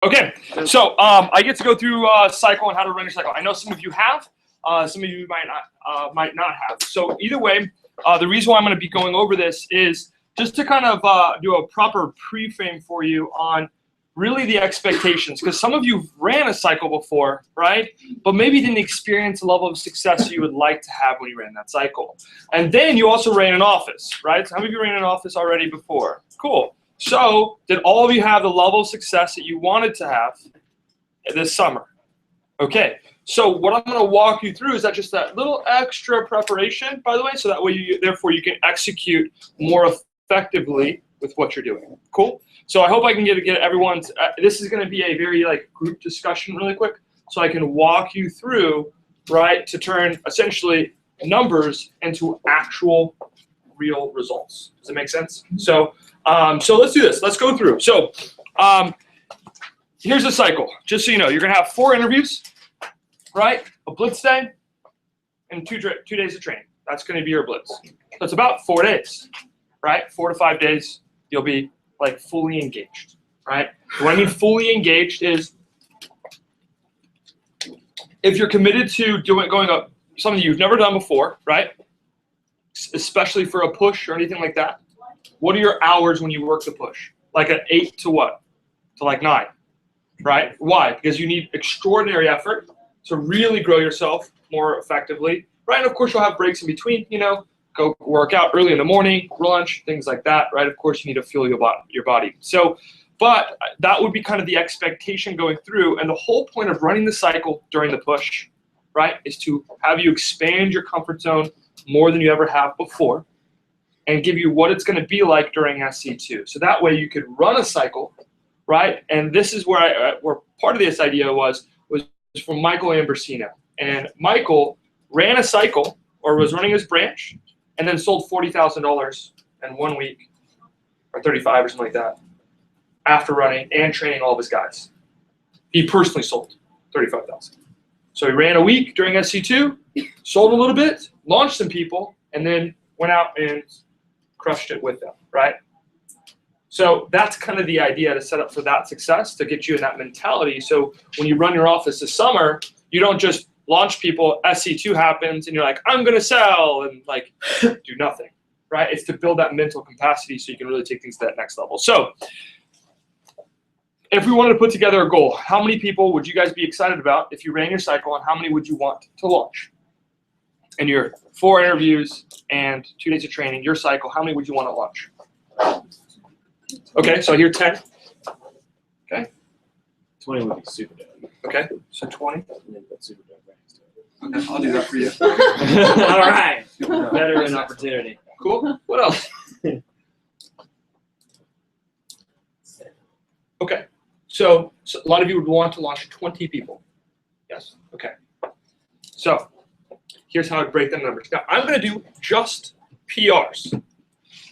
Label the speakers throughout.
Speaker 1: Okay, so I get to go through cycle and how to run your cycle. I know some of you have, some of you might not have. So either way, the reason why I'm going to be going over this is just to kind of do a proper pre-frame for you on really the expectations, because some of you ran a cycle before, right? But maybe didn't experience the level of success you would like to have when you ran that cycle. And then you also ran an office, right? So how many of you ran an office already before? Cool. So did all of you have the level of success that you wanted to have this summer? Okay. So what I'm going to walk you through is just that little extra preparation, by the way, so that way therefore you can execute more effectively with what you're doing. Cool? So I hope I can get everyone's, this is going to be a very group discussion really quick, so I can walk you through, right, to turn essentially numbers into actual real results. Does that make sense? So let's do this. Let's go through. So here's the cycle. Just so you know, you're going to have 4 interviews, right? A blitz day and 2 days of training. That's going to be your blitz. So it's about 4 days, right? 4 to 5 days, you'll be fully engaged, right? What I mean fully engaged is if you're committed to going up something you've never done before, right? Especially for a push or anything like that. What are your hours when you work the push? At 8 to what? To 9, right? Why? Because you need extraordinary effort to really grow yourself more effectively, right? And of course, you'll have breaks in between, go work out early in the morning, lunch, things like that, right? Of course, you need to fuel your body. So, but that would be kind of the expectation going through. And the whole point of running the cycle during the push, right, is to have you expand your comfort zone more than you ever have before and give you what it's going to be like during SC2. So that way you could run a cycle, right? And this is where part of this idea was from Michael Ambrosino. And Michael ran a cycle or was running his branch and then sold $40,000 in 1 week or 35 or something like that after running and training all of his guys. He personally sold $35,000. So he ran a week during SC2, sold a little bit, launched some people, and then went out and crushed it with them, right? So that's kind of the idea to set up for that success, to get you in that mentality. So when you run your office this summer, you don't just launch people, SC2 happens, and you're like, I'm going to sell, and do nothing, right? It's to build that mental capacity so you can really take things to that next level. So if we wanted to put together a goal, how many people would you guys be excited about if you ran your cycle, and how many would you want to launch? And your 4 interviews and 2 days of training, your cycle, how many would you want to launch? Okay, so here 10. Okay.
Speaker 2: 20 would be super dope.
Speaker 1: Okay, so 20.
Speaker 2: And then put super dope ranks to it.
Speaker 1: Okay, I'll do that for you.
Speaker 2: All right. Better an opportunity.
Speaker 1: Cool. What else? Okay, so a lot of you would want to launch 20 people. Yes. Okay. So here's how I break them numbers. Now I'm going to do just PRs.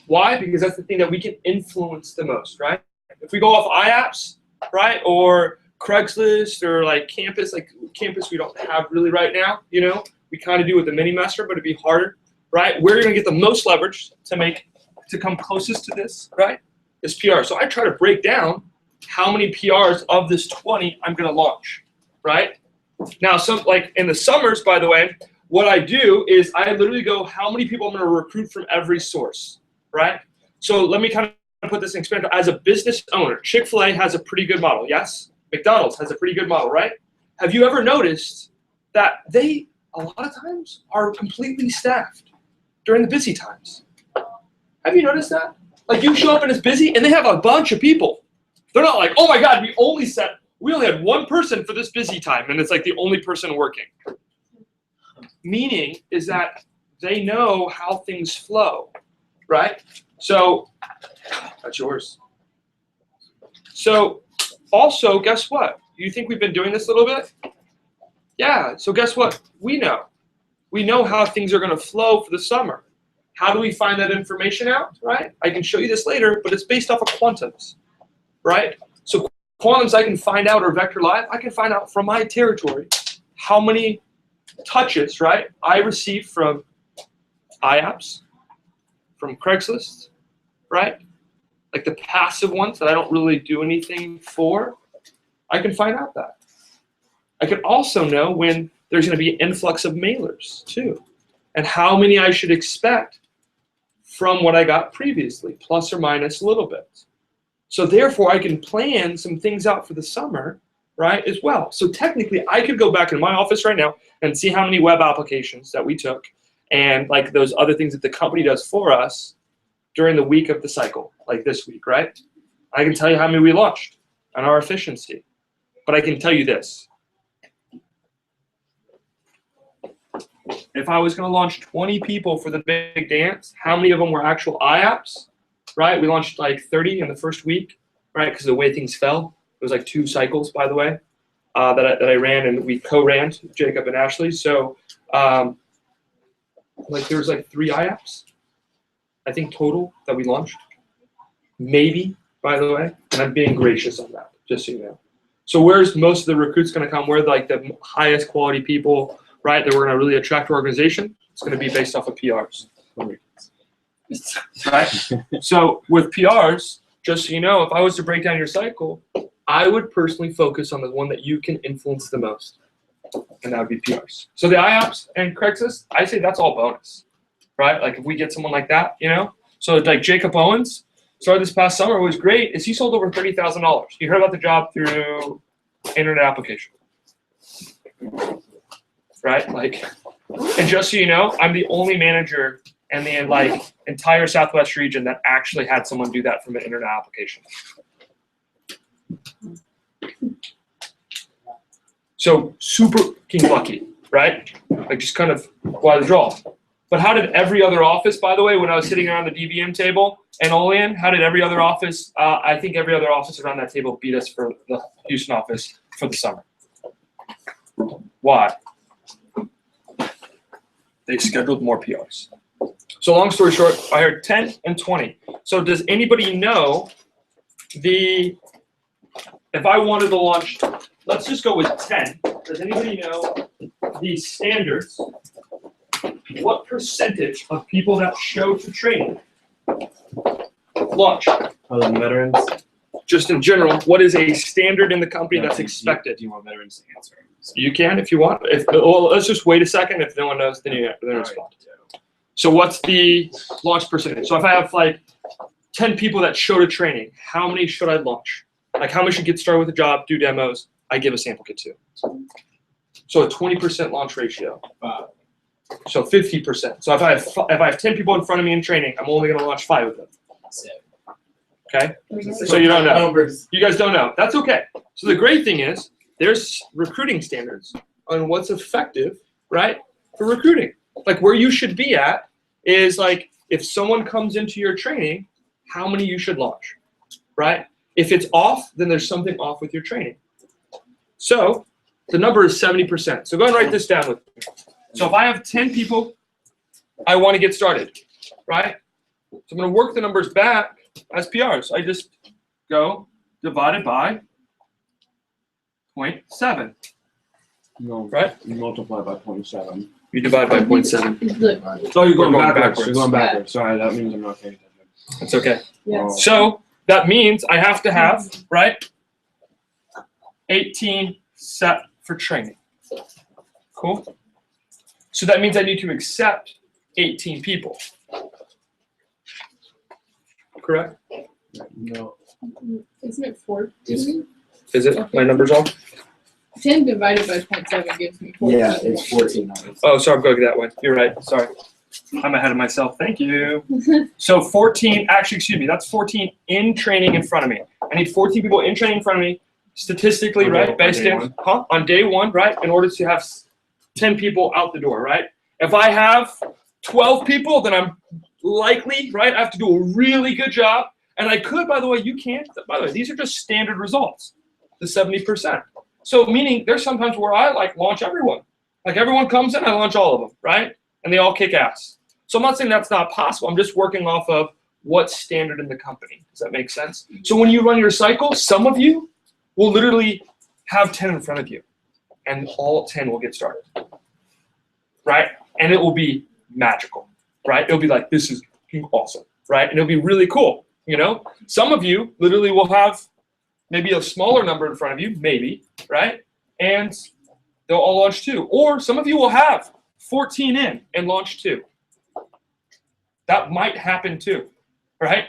Speaker 1: Why? Because that's the thing that we can influence the most, right? If we go off iApps, right, or Craigslist or Campus, Campus we don't have really right now, we kind of do with the mini master, but it'd be harder, right? Where you're going to get the most leverage to come closest to this, right, is PR. So I try to break down how many PRs of this 20 I'm going to launch, right? Now, in the summers, by the way, what I do is I literally go how many people I'm going to recruit from every source, right? So let me kind of put this in perspective. As a business owner, Chick-fil-A has a pretty good model, yes? McDonald's has a pretty good model, right? Have you ever noticed that they, a lot of times, are completely staffed during the busy times? Have you noticed that? You show up and it's busy, and they have a bunch of people. They're not like, oh my God, we only had 1 person for this busy time, and it's the only person working. Meaning is that they know how things flow, right? So that's yours. So also, guess what? You think we've been doing this a little bit? Yeah, so guess what? We know. We know how things are going to flow for the summer. How do we find that information out, right? I can show you this later, but it's based off of quantums, right? So quantums I can find out, or Vector Live, I can find out from my territory how many touches, right, I receive from iApps, from Craigslist, right? The passive ones that I don't really do anything for, I can find out that. I can also know when there's going to be an influx of mailers too, and how many I should expect from what I got previously, plus or minus a little bit. So therefore, I can plan some things out for the summer, right, as well. So technically, I could go back in my office right now and see how many web applications that we took and like those other things that the company does for us during the week of the cycle, like this week, right? I can tell you how many we launched and our efficiency. But I can tell you this. If I was going to launch 20 people for the big dance, how many of them were actual IAPs, right? We launched like 30 in the first week, right? Because of the way things fell. It was like 2 cycles, by the way, that I ran, and we co-ran, Jacob and Ashley. So like there was like 3 IAPs, I think, total that we launched. Maybe, by the way. And I'm being gracious on that, just so you know. So where's most of the recruits going to come? Where like the highest quality people, right, that we're going to really attract to our organization? It's going to be based off of PRs. Right? So with PRs, just so you know, if I was to break down your cycle, I would personally focus on the one that you can influence the most, and that would be PRs. So the IAPs and Craigslist, I say that's all bonus, right? Like if we get someone like that, you know? So like Jacob Owens started this past summer. What was great is he sold over $30,000. You heard about the job through internet application, right? Like, and just so you know, I'm the only manager in the like entire Southwest region that actually had someone do that from an internet application. So super fucking lucky, right? Like just kind of by the draw. But how did every other office, by the way, when I was sitting around the DVM table and Olean, how did every other office, I think every other office around that table beat us for the Houston office for the summer. Why? They scheduled more PRs. So long story short, I heard 10 and 20. So does anybody know if I wanted to launch, let's just go with 10. Does anybody know the standards? What percentage of people that show to training launch?
Speaker 3: Other than veterans?
Speaker 1: Just in general, what is a standard in the company that's expected?
Speaker 3: Do you want veterans to answer?
Speaker 1: You can if you want. Well, let's just wait a second. If no one knows, then you respond. So what's the launch percentage? So if I have like 10 people that show to training, how many should I launch? Like how many should get started with a job, do demos? I give a sample kit to. So a 20% launch ratio. So 50%. So if I have 10 people in front of me in training, I'm only going to launch 5 of them. Okay? So you don't know. You guys don't know. That's okay. So the great thing is there's recruiting standards on what's effective, right, for recruiting. Like where you should be at is like if someone comes into your training, how many you should launch, right? If it's off, then there's something off with your training. So the number is 70%. So go and write this down with me. So if I have 10 people, I want to get started, right? So I'm going to work the numbers back as PRs. I just go divided by 0.7.
Speaker 3: No,
Speaker 1: right?
Speaker 3: You multiply by 0.7.
Speaker 1: You divide by 0.7.
Speaker 3: Oh, you're
Speaker 1: going
Speaker 3: going backwards.
Speaker 1: backwards.
Speaker 3: You're going backwards. Sorry, that means I'm not paying attention.
Speaker 1: That's okay.
Speaker 4: Yes.
Speaker 1: So that means I have to have, right, 18 set for training. Cool? So that means I need to accept 18 people. Correct?
Speaker 3: No.
Speaker 4: Isn't it 14?
Speaker 1: Is it? My number's off?
Speaker 4: 10 divided by 0.7 gives me 14.
Speaker 5: Yeah, it's 14.
Speaker 1: Oh, sorry, I'm going that way. You're right. Sorry. I'm ahead of myself. Thank you. So 14, actually, excuse me, that's 14 in training in front of me. I need 14 people in training in front of me, statistically,
Speaker 3: On
Speaker 1: right? Based
Speaker 3: day
Speaker 1: in, on day one, right? In order to have 10 people out the door, right? If I have 12 people, then I'm likely, right? I have to do a really good job. And I could, by the way, you can't. By the way, these are just standard results, the 70%. So meaning there's sometimes where I like launch everyone. Like everyone comes in, I launch all of them, right? And they all kick ass. So I'm not saying that's not possible. I'm just working off of what's standard in the company. Does that make sense? So when you run your cycle, some of you will literally have 10 in front of you, and all 10 will get started, right? And it will be magical, right? It'll be like, this is awesome, right? And it'll be really cool, you know? Some of you literally will have maybe a smaller number in front of you, maybe, right? And they'll all launch 2. Or some of you will have 14 in and launch 2. That might happen too, right?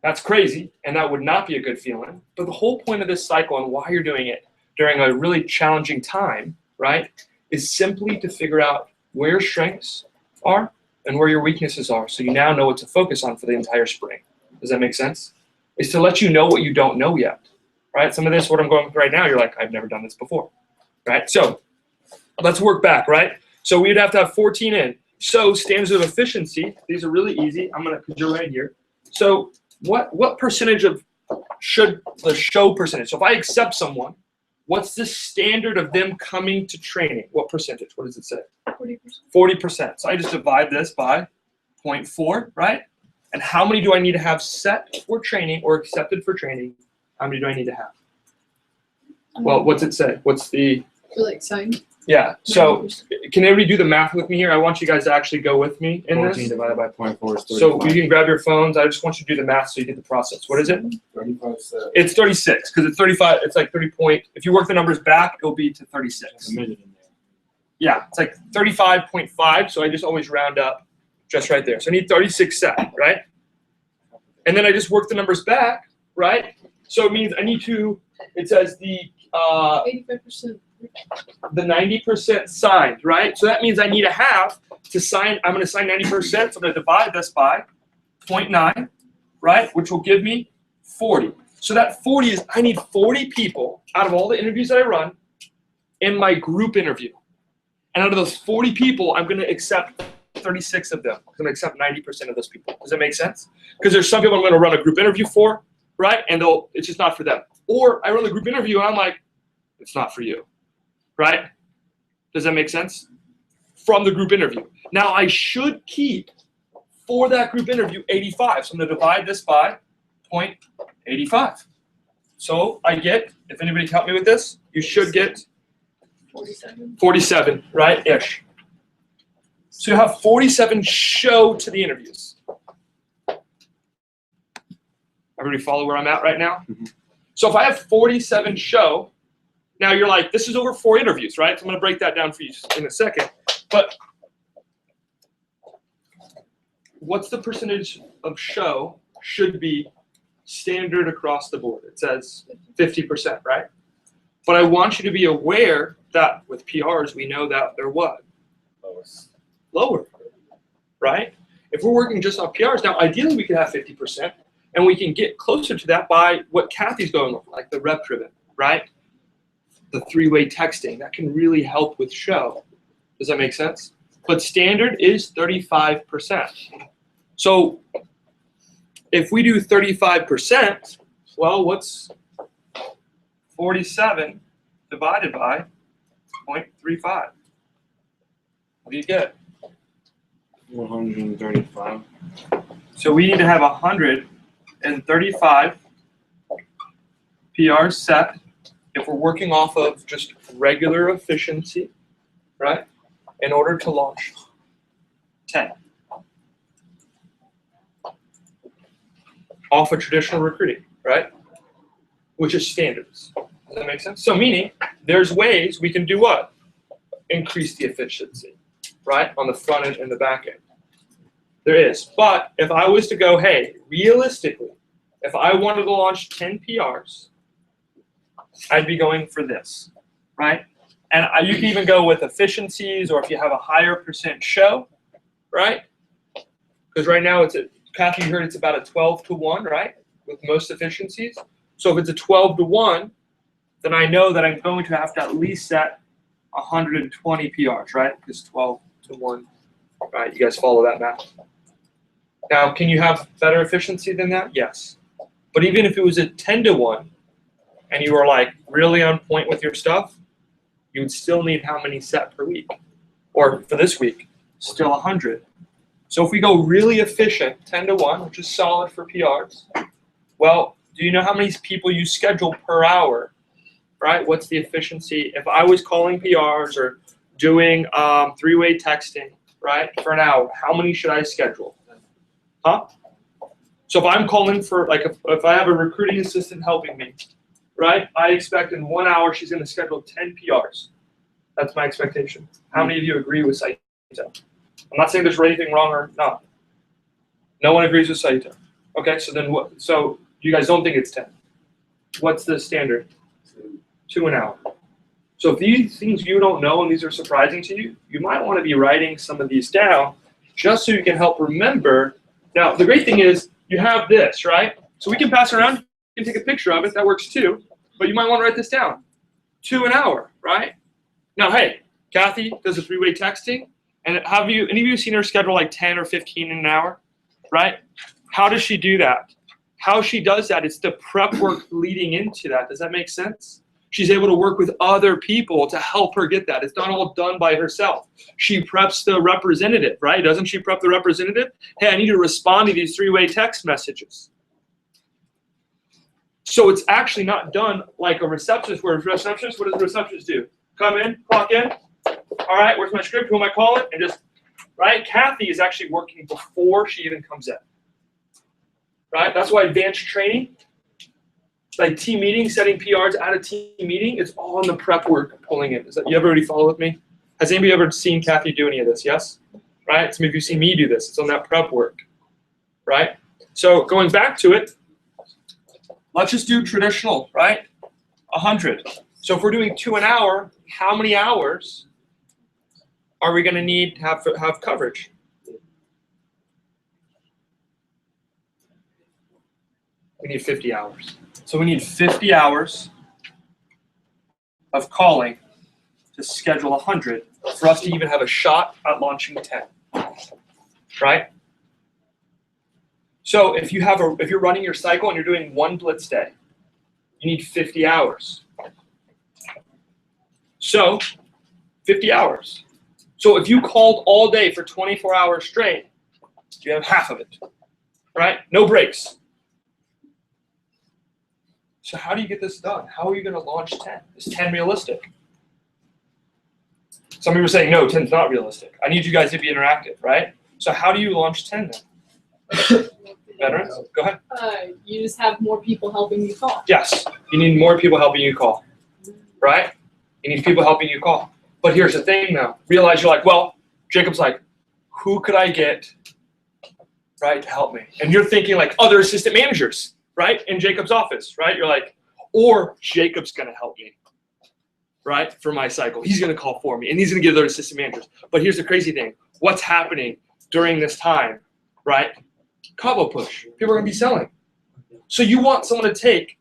Speaker 1: That's crazy, and that would not be a good feeling. But the whole point of this cycle and why you're doing it during a really challenging time, right, is simply to figure out where your strengths are and where your weaknesses are, so you now know what to focus on for the entire spring. Does that make sense? Is to let you know what you don't know yet, right? Some of this, what I'm going through right now, you're like, I've never done this before, right? So let's work back, right? So we'd have to have 14 in. So standards of efficiency, these are really easy. I'm going to put you right here. So what percentage of should the show percentage? So if I accept someone, what's the standard of them coming to training? What percentage? What does it say?
Speaker 4: 40%.
Speaker 1: 40%. So I just divide this by 0.4, right? And how many do I need to have set for training or accepted for training? How many do I need to have? Well, what's it say? What's the,
Speaker 4: For like sign.
Speaker 1: yeah. So can everybody do the math with me here? I want you guys to actually go with me in
Speaker 3: 14
Speaker 1: this.
Speaker 3: divided by 0.4 is 35.
Speaker 1: So you can grab your phones. I just want you to do the math so you get the process. What is it?
Speaker 3: 35 cents.
Speaker 1: It's 36 because it's 35. It's like 30 point. If you work the numbers back, it'll be to 36.
Speaker 3: A minute in there.
Speaker 1: Yeah, it's like 35.5. So I just always round up just right there. So I need 36 set, right? And then I just work the numbers back, right? So it means I need to, it says the
Speaker 4: 85%.
Speaker 1: the 90% signed, right? So that means I need to have to sign, I'm going to sign 90%, so I'm going to divide this by 0.9, right? Which will give me 40. So that 40 is, I need 40 people out of all the interviews that I run in my group interview. And out of those 40 people, I'm going to accept 36 of them. I'm going to accept 90% of those people. Does that make sense? Because there's some people I'm going to run a group interview for, right? And it's just not for them. Or I run the group interview and I'm like, it's not for you, right? Does that make sense? From the group interview. Now I should keep for that group interview 85. So I'm going to divide this by 0.85. So I get, if anybody can help me with this, you should get 47, right? Ish. So you have 47 show to the interviews. Everybody follow where I'm at right now?
Speaker 3: Mm-hmm.
Speaker 1: So if I have 47 show, now you're like, this is over 4 interviews, right? So I'm going to break that down for you in a second. But what's the percentage of show should be standard across the board? It says 50%, right? But I want you to be aware that with PRs, we know that they're what? Lower, right? If we're working just on PRs, now ideally we could have 50%, and we can get closer to that by what Kathy's going over, like the rep driven, right? The 3-way texting, that can really help with show. Does that make sense? But standard is 35%. So if we do 35%, well, what's 47 divided by 0.35? What do you get?
Speaker 3: 135.
Speaker 1: So we need to have 135 PRs set if we're working off of just regular efficiency, right? In order to launch 10 off of traditional recruiting, right? Which is standards. Does that make sense? So meaning there's ways we can do what? Increase the efficiency, right? On the front end and the back end. There is. But if I was to go, hey, realistically, if I wanted to launch 10 PRs, I'd be going for this, right? And you can even go with efficiencies, or if you have a higher percent show, right? Because right now it's Kathy, you heard it's about a 12-to-1, right? With most efficiencies. So if it's a 12-to-1, then I know that I'm going to have to at least set 120 PRs, right? Because 12-to-1, right? You guys follow that math? Now, can you have better efficiency than that? Yes. But even if it was a 10-to-1, and you were like really on point with your stuff, you would still need how many set per week? Or for this week, still 100. So if we go really efficient, 10-to-1, which is solid for PRs, well, do you know how many people you schedule per hour, right? What's the efficiency? If I was calling PRs or doing 3-way texting, right, for an hour, how many should I schedule? Huh? So if I'm calling for, like, if I have a recruiting assistant helping me, right? I expect in 1 hour she's going to schedule 10 PRs. That's my expectation. How many of you agree with Saito? I'm not saying there's anything wrong or not. No one agrees with Saito. Okay, so then what? So you guys don't think it's 10. What's the standard? 2 an hour. So if these things you don't know and these are surprising to you, you might want to be writing some of these down just so you can help remember. Now, the great thing is you have this, right? So we can pass around. You can take a picture of it. That works too. But you might want to write this down. 2 an hour, right? Now, hey, Kathy does a 3-way texting. And have you, any of you seen her schedule like 10 or 15 in an hour, right? How does she do that? How she does that, it's the prep work leading into that. Does that make sense? She's able to work with other people to help her get that. It's not all done by herself. She preps the representative, right? Doesn't she prep the representative? Hey, I need to respond to these 3-way text messages. So it's actually not done like a receptionist, where a receptionist, what does the receptionist do? Come in, clock in. All right, where's my script? Who am I calling? And just, right? Kathy is actually working before she even comes in. Right? That's why advanced training, like team meeting, setting PRs at a team meeting, it's all in the prep work pulling in. Is that, you everybody follow with me? Has anybody ever seen Kathy do any of this? Yes? Right? Some of you see me do this. It's on that prep work. Right? So going back to it, let's just do traditional, right? 100. So if we're doing 2 an hour, how many hours are we going to need to have coverage? We need 50 hours. So we need 50 hours of calling to schedule 100 for us to even have a shot at launching 10, right? So if you're running your cycle and you're doing 1 blitz day, you need 50 hours. So 50 hours. So if you called all day for 24 hours straight, you have half of it, right? No breaks. So how do you get this done? How are you going to launch 10? Is 10 realistic? Some people are saying, no, 10 is not realistic. I need you guys to be interactive, right? So how do you launch 10 then? Veterans, go ahead.
Speaker 4: You just have more people helping you call.
Speaker 1: Yes, you need more people helping you call, right? You need people helping you call. But here's the thing now. Realize you're like, well, Jacob's like, who could I get, right, to help me? And you're thinking like other assistant managers, right, in Jacob's office, right? You're like, or Jacob's going to help me, right, for my cycle. He's going to call for me, and he's going to give other assistant managers. But here's the crazy thing. What's happening during this time, right? Combo push. People are going to be selling. So you want someone to take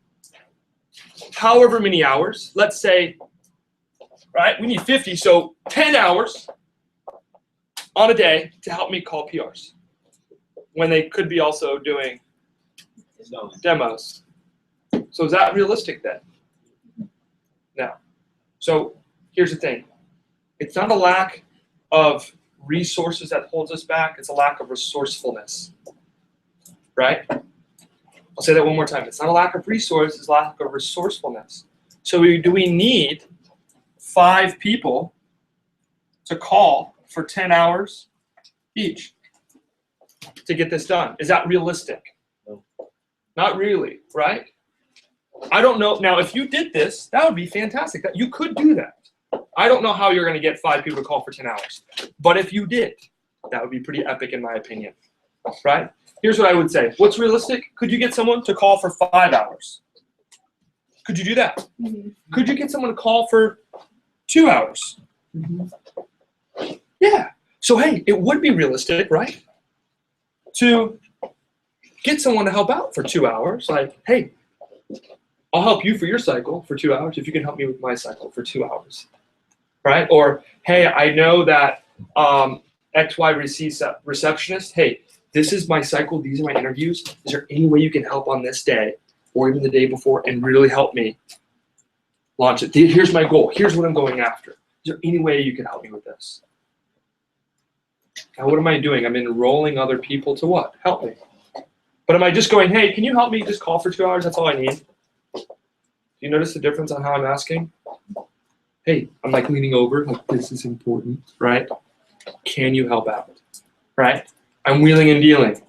Speaker 1: however many hours, let's say, right, we need 50, so 10 hours on a day to help me call PRs when they could be also doing demos. So is that realistic then? No. So here's the thing. It's not a lack of resources that holds us back. It's a lack of resourcefulness, right? I'll say that one more time. It's not a lack of resources, it's a lack of resourcefulness. So do we need 5 people to call for 10 hours each to get this done? Is that realistic? No. Not really, right? I don't know. Now, if you did this, that would be fantastic. You could do that. I don't know how you're going to get 5 people to call for 10 hours. But if you did, that would be pretty epic in my opinion, right? Here's what I would say. What's realistic? Could you get someone to call for 5 hours? Could you do that? Mm-hmm. Could you get someone to call for 2 hours? Mm-hmm. Yeah. So, hey, it would be realistic, right? To get someone to help out for 2 hours. Like, hey, I'll help you for your cycle for 2 hours if you can help me with my cycle for 2 hours, right? Or, hey, I know that XY receptionist, hey, this is my cycle, these are my interviews. Is there any way you can help on this day or even the day before and really help me launch it? Here's my goal. Here's what I'm going after. Is there any way you can help me with this? Now, what am I doing? I'm enrolling other people to what? Help me. But am I just going, hey, can you help me just call for 2 hours? That's all I need. Do you notice the difference on how I'm asking? Hey, I'm like leaning over, like this is important, right? Can you help out, right? I'm wheeling and dealing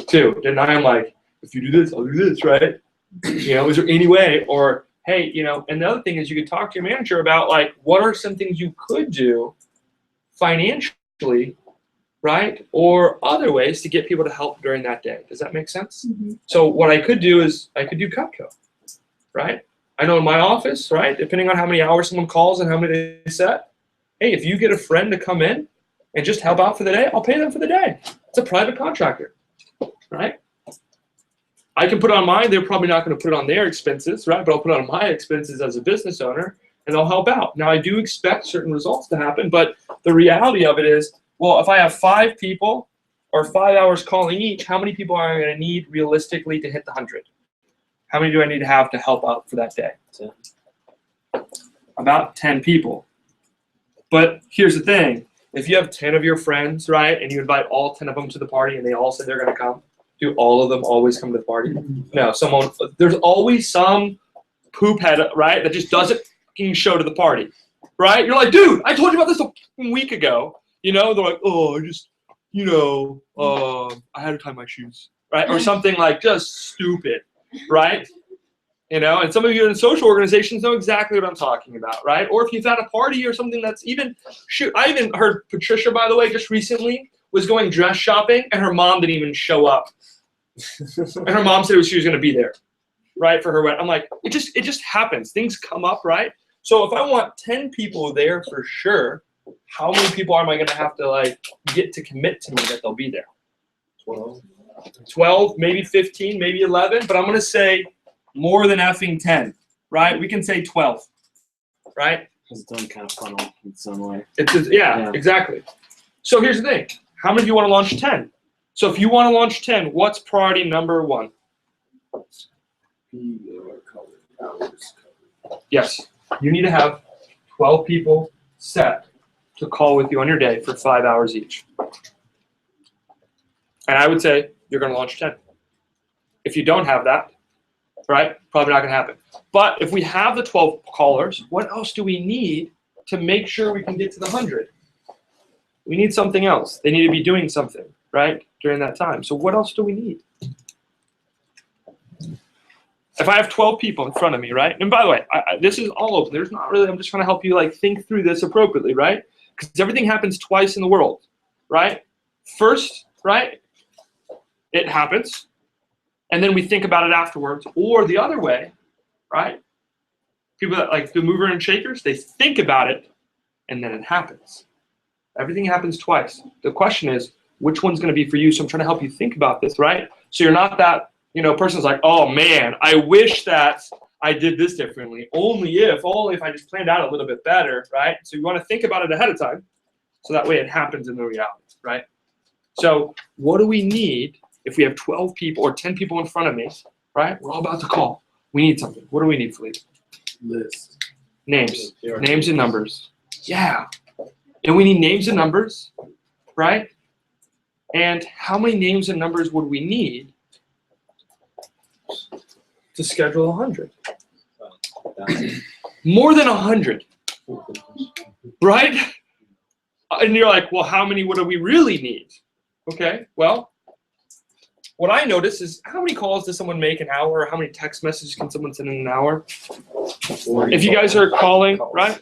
Speaker 1: too. And I'm like, if you do this, I'll do this, right? You know, is there any way? Or, hey, and the other thing is you could talk to your manager about like, what are some things you could do financially, right? Or other ways to get people to help during that day. Does that make sense?
Speaker 4: Mm-hmm.
Speaker 1: So what I could do is I could do Cutco, right? I know in my office, right, depending on how many hours someone calls and how many they set, hey, if you get a friend to come in and just help out for the day, I'll pay them for the day. It's a private contractor, right? I can put it on mine. They're probably not going to put it on their expenses, right? But I'll put it on my expenses as a business owner, and I'll help out. Now, I do expect certain results to happen, but the reality of it is, well, if I have 5 people or 5 hours calling each, how many people am I going to need realistically to hit the 100? How many do I need to have to help out for that day?
Speaker 2: 10.
Speaker 1: About 10 people. But here's the thing. If you have 10 of your friends, right, and you invite all 10 of them to the party and they all say they're going to come, do all of them always come to the party? No, there's always some poop head, right, that just doesn't fucking show to the party, right? You're like, dude, I told you about this a week ago. They're like, oh, I had to tie my shoes, right? Or something like just stupid, right? And some of you in social organizations know exactly what I'm talking about, right? Or if you've had a party or something that's I even heard Patricia, by the way, just recently was going dress shopping and her mom didn't even show up. And her mom said she was going to be there, right, for her wedding. I'm like, it just happens. Things come up, right? So if I want 10 people there for sure, how many people am I going to have to like get to commit to me that they'll be there? 12, maybe 15, maybe 11, but I'm going to say more than effing 10, right? We can say 12, right?
Speaker 2: It's done kind of funnel in some way.
Speaker 1: Yeah, exactly. So here's the thing. How many of you want to launch 10? So if you want to launch 10, what's priority number 1? Yes, you need to have 12 people set to call with you on your day for 5 hours each. And I would say you're going to launch 10. If you don't have that, right, probably not going to happen. But if we have the 12 callers, what else do we need to make sure we can get to the 100? We need something else. They need to be doing something, right, during that time. So what else do we need? If I have 12 people in front of me, right, and by the way, this is all open. There's not really, I'm just trying to help you like think through this appropriately, right? Because everything happens twice in the world, right? First, right, it happens, and then we think about it afterwards. Or the other way, right? People that like the mover and shakers, they think about it, and then it happens. Everything happens twice. The question is, which one's going to be for you? So I'm trying to help you think about this, right? So you're not that, person's like, oh man, I wish that I did this differently. Only if I just planned out a little bit better, right? So you want to think about it ahead of time, so that way it happens in the reality, right? So what do we need if we have 12 people or 10 people in front of me, right? We're all about to call. We need something. What do we need, Philippe?
Speaker 3: List.
Speaker 1: Names. Names and numbers. Yeah. And we need names and numbers, right? And how many names and numbers would we need to schedule 100? More than 100, right? And you're like, well, how many would we really need? Okay, well, what I notice is how many calls does someone make an hour? Or how many text messages can someone send in an hour? If you guys are calling, right?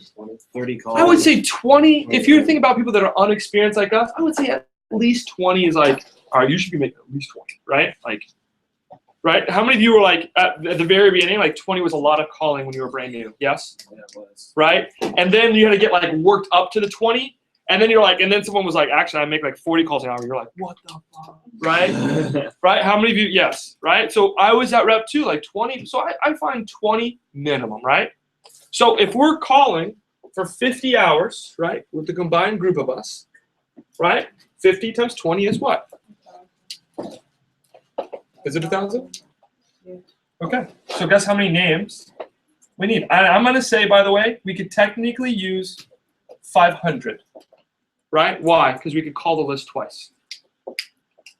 Speaker 2: 30 calls.
Speaker 1: I would say 20. If you think about people that are unexperienced like us, I would say at least 20 is like, all right, you should be making at least 20, right? Like, right? How many of you were like at the very beginning, like 20 was a lot of calling when you were brand new? Yes?
Speaker 2: Yeah, it was.
Speaker 1: Right? And then you had to get like worked up to the 20. And then you're like, and then someone was like, actually, I make like 40 calls an hour. You're like, what the fuck? Right? Right? How many of you? Yes. Right? So I was at rep 2, like 20. So I find 20 minimum, right? So if we're calling for 50 hours, right, with the combined group of us, right? 50 times 20 is what? Is it 1,000?
Speaker 4: Yeah.
Speaker 1: Okay. So guess how many names we need? And I'm going to say, by the way, we could technically use 500. Right? Why? Because we could call the list twice.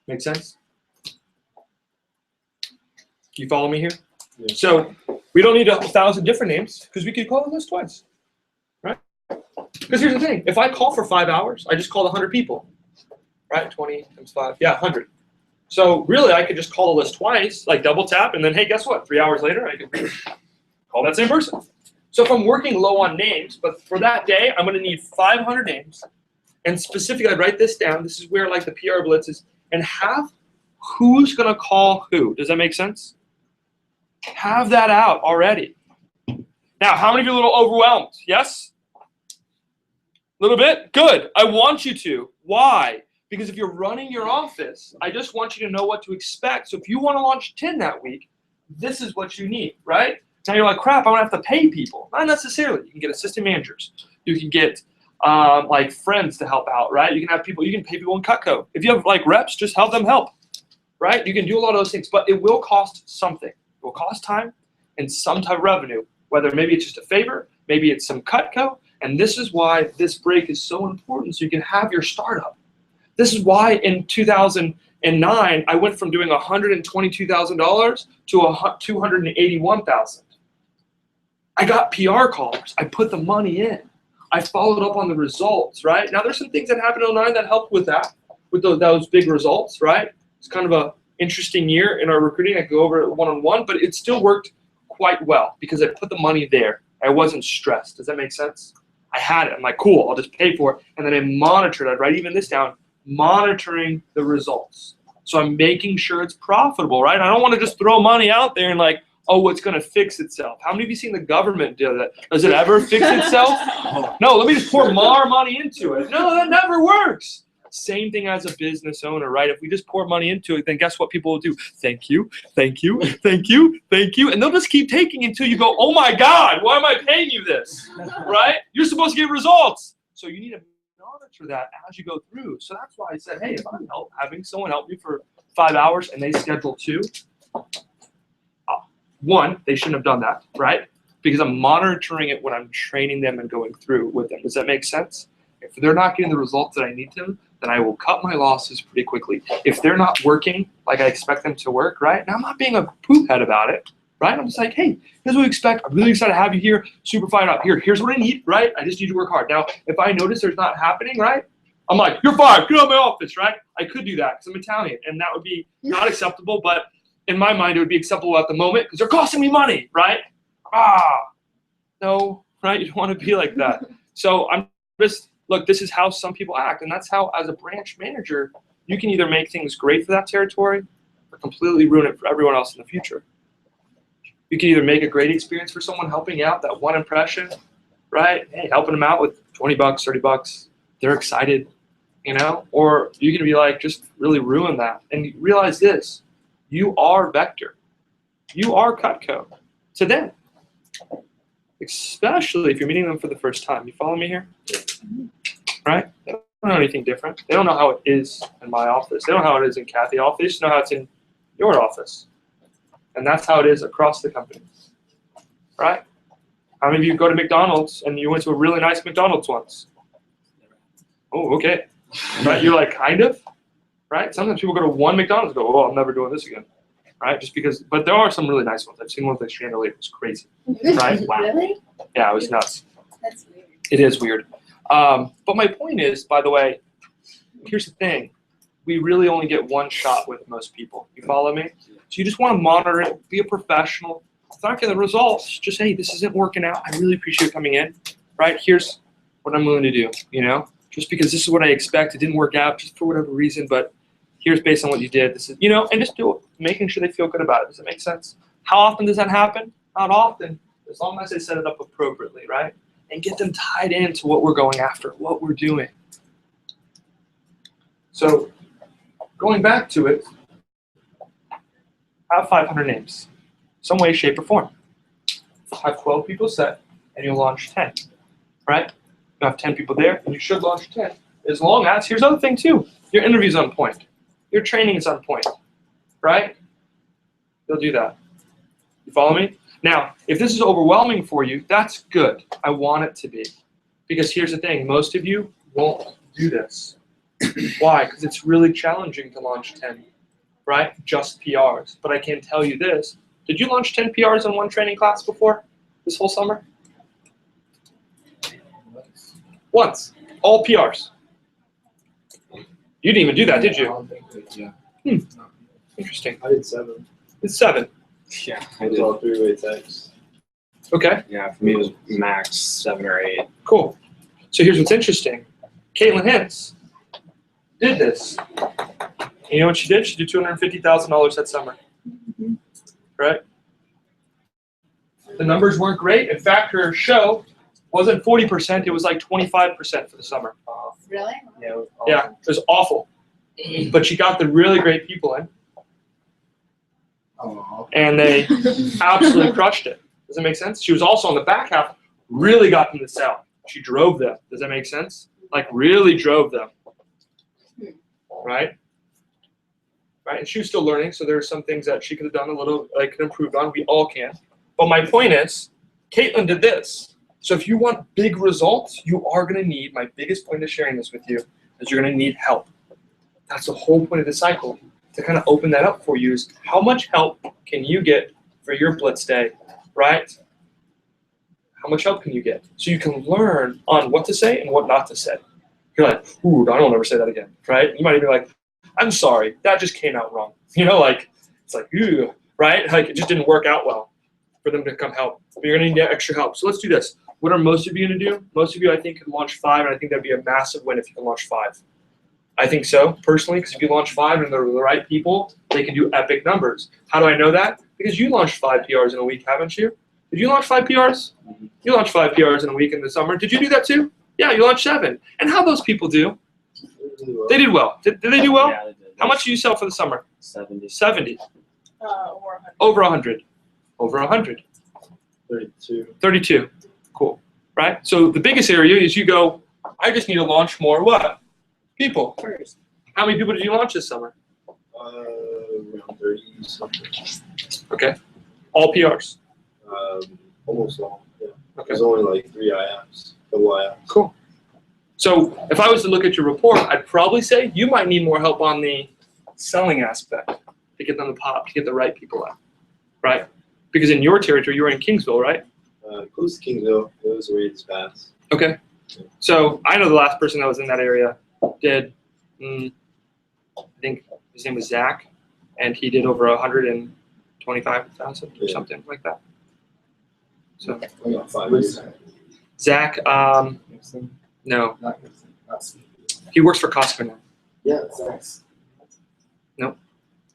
Speaker 1: Make sense? You follow me here?
Speaker 3: Yeah.
Speaker 1: So we don't need 1,000 different names because we could call the list twice. Right? Because here's the thing. If I call for 5 hours, I just called 100 people. Right? 20 times 5. Yeah, 100. So really, I could just call the list twice, like double tap, and then, hey, guess what? 3 hours later, I could call that same person. So if I'm working low on names, but for that day, I'm going to need 500 names. And specifically, I write this down. This is where like the PR blitz is. And have who's going to call who. Does that make sense? Have that out already. Now, how many of you are a little overwhelmed? Yes? A little bit? Good. I want you to. Why? Because if you're running your office, I just want you to know what to expect. So if you want to launch 10 that week, this is what you need, right? Now you're like, crap, I'm going to have to pay people. Not necessarily. You can get assistant managers. You can get like friends to help out, right? You can have people, you can pay people in Cutco. If you have like reps, just have them help, right? You can do a lot of those things, but it will cost something. It will cost time and some type of revenue, whether maybe it's just a favor, maybe it's some Cutco. And this is why this break is so important, so you can have your startup. This is why in 2009, I went from doing $122,000 to $281,000. I got PR callers. I put the money in. I followed up on the results, right? Now, there's some things that happened in 2009 that helped with that, with those big results, right? It's kind of a interesting year in our recruiting. I go over it one-on-one, but it still worked quite well because I put the money there. I wasn't stressed. Does that make sense? I had it. I'm like, cool, I'll just pay for it. And then I monitored. I'd write even this down, monitoring the results. So I'm making sure it's profitable, right? I don't want to just throw money out there and like, oh, it's going to fix itself. How many of you seen the government do that? Does it ever fix itself? No, let me just pour more money into it. No, that never works. Same thing as a business owner, right? If we just pour money into it, then guess what people will do? Thank you, thank you, thank you, thank you. And they'll just keep taking until you go, oh my God, why am I paying you this? Right? You're supposed to get results. So you need to monitor that as you go through. So that's why I said, hey, if I'm having someone help me for 5 hours and they schedule 2, one, they shouldn't have done that, right? Because I'm monitoring it when I'm training them and going through with them. Does that make sense? If they're not getting the results that I need them, then I will cut my losses pretty quickly. If they're not working like I expect them to work, right? And I'm not being a poop head about it, right? I'm just like, hey, here's what we expect. I'm really excited to have you here. Super fired up. Here's what I need, right? I just need you to work hard. Now, if I notice there's not happening, right? I'm like, you're fired. Get out of my office, right? I could do that because I'm Italian, and that would be not acceptable, but in my mind, it would be acceptable at the moment because they're costing me money, right? No, right? You don't want to be like that. So I'm just, look, this is how some people act, and that's how, as a branch manager, you can either make things great for that territory or completely ruin it for everyone else in the future. You can either make a great experience for someone helping out, that one impression, right? Hey, helping them out with $20, $30, they're excited, you know? Or you can be like, just really ruin that. And realize this. You are Vector. You are Cutco to them, especially if you're meeting them for the first time. You follow me here? Right? They don't know anything different. They don't know how it is in my office. They don't know how it is in Kathy's office. They just know how it's in your office. And that's how it is across the company. Right? How many of you go to McDonald's and you went to a really nice McDonald's once? Oh, okay. Right? You're like, kind of? Right? Sometimes people go to one McDonald's and go, oh, I'm never doing this again. Right? Just because, but there are some really nice ones. I've seen one with like chandelier. It was crazy. Right? Wow.
Speaker 5: Really?
Speaker 1: Yeah, it was nuts.
Speaker 5: That's weird.
Speaker 1: It is weird. But my point is, by the way, here's the thing. We really only get one shot with most people. You follow me? So you just want to monitor it, be a professional. If not getting the results, just, hey, this isn't working out. I really appreciate you coming in. Right? Here's what I'm willing to do, you know? Just because this is what I expect. It didn't work out just for whatever reason, but here's based on what you did. This is, you know, and just do it, making sure they feel good about it. Does that make sense? How often does that happen? Not often, as long as I set it up appropriately, right? And get them tied into what we're going after, what we're doing. So going back to it, have 500 names, some way, shape, or form. Have 12 people set, and you'll launch 10, right? You have 10 people there, and you should launch 10. As long as, here's the other thing too, your interview's on point. Your training is on point, right? You'll do that. You follow me? Now, if this is overwhelming for you, that's good. I want it to be. Because here's the thing, most of you won't do this. Why? Because it's really challenging to launch 10, right? Just PRs. But I can tell you this. Did you launch 10 PRs in one training class before this whole summer? Once. All PRs. You didn't even do that, did you?
Speaker 3: Yeah.
Speaker 1: Interesting.
Speaker 3: I did 7.
Speaker 1: It's 7.
Speaker 3: Yeah. I did all 3-way text.
Speaker 1: Okay,
Speaker 2: Yeah, for me it was max 7 or 8.
Speaker 1: cool. So here's what's interesting. Caitlin Hintz did this. You know what she did? She did $250,000 that summer. Right? The numbers weren't great. In fact, her show wasn't 40%, it was like 25% for the summer.
Speaker 5: Really?
Speaker 2: Yeah. It was
Speaker 1: Yeah, it was awful. But she got the really great people in,
Speaker 3: Oh,
Speaker 1: and they absolutely crushed it. Does that make sense? She was also on the back half, really got them to sell. She drove them. Does that make sense? Like really drove them. Right? Right? And she was still learning, so there are some things that she could have done a little, like could improve on. We all can. But my point is, Caitlin did this. So if you want big results, you are going to need, my biggest point of sharing this with you, is you're going to need help. That's the whole point of the cycle. To kind of open that up for you is how much help can you get for your blitz day, right? How much help can you get? So you can learn on what to say and what not to say. You're like, ooh, I don't ever say that again, right? You might even be like, I'm sorry, that just came out wrong. You know, like, it's like, ooh, right? Like, it just didn't work out well for them to come help. But you're going to need extra help. So let's do this. What are most of you going to do? Most of you, I think, can launch 5, and I think that'd be a massive win if you can launch 5. I think so, personally, because if you launch 5 and they're the right people, they can do epic numbers. How do I know that? Because you launched 5 PRs in a week, haven't you? Did you launch 5 PRs? You launched 5 PRs in a week in the summer. Did you do that too? Yeah, you launched 7. And how those people do? They did well. Did they do well?
Speaker 2: Yeah, they did.
Speaker 1: How much did you sell for the summer?
Speaker 2: 70.
Speaker 1: 70.
Speaker 4: Or
Speaker 1: Over 100. Over 100.
Speaker 3: 32.
Speaker 1: 32. Cool. Right? So the biggest area is you go, I just need to launch more what? People.
Speaker 5: First.
Speaker 1: How many people did you launch this summer?
Speaker 3: Around 30 something.
Speaker 1: Okay. All PRs.
Speaker 3: Almost all. Yeah.
Speaker 1: Okay.
Speaker 3: There's only like 3 IAPs. Couple IAPs.
Speaker 1: Cool. So if I was to look at your report, I'd probably say you might need more help on the selling aspect to get them to pop, to get the right people out, right? Because in your territory, you were in Kingsville, right?
Speaker 3: Close to Kingsville. It was where it's fast.
Speaker 1: Okay. So I know the last person that was in that area did, I think his name was Zach, and he did over 125,000 or
Speaker 3: Yeah.
Speaker 1: something like that. So
Speaker 3: I got 5 years.
Speaker 1: Zach, no,
Speaker 3: Not
Speaker 1: he works for Costco now.
Speaker 3: Yeah, it's nice.